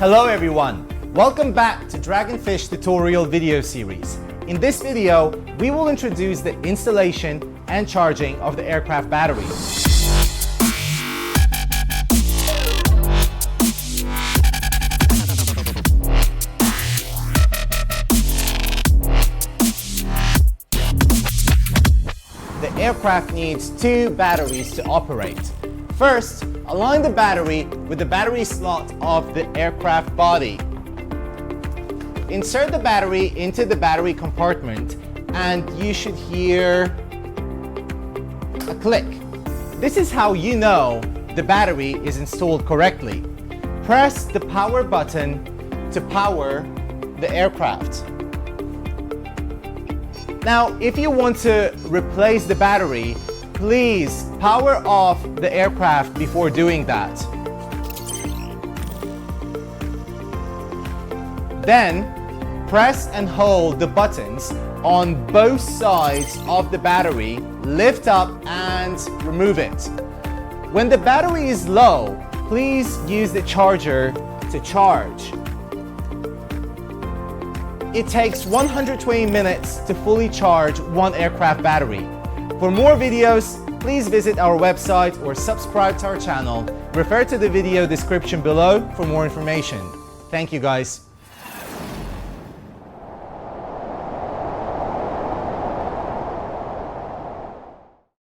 Hello everyone! Welcome back to Dragonfish tutorial video series. In this video, we will introduce the installation and charging of the aircraft battery. The aircraft needs two batteries to operate. First, align the battery with the battery slot of the aircraft body. Insert the battery into the battery compartment and you should hear a click. This is how you know the battery is installed correctly. Press the power button to power the aircraft. Now, if you want to replace the battery, please power off the aircraft before doing that. Then, press and hold the buttons on both sides of the battery, lift up and remove it. When the battery is low, please use the charger to charge. It takes 120 minutes to fully charge one aircraft battery. For more videos, please visit our website or subscribe to our channel. Refer to the video description below for more information. Thank you guys.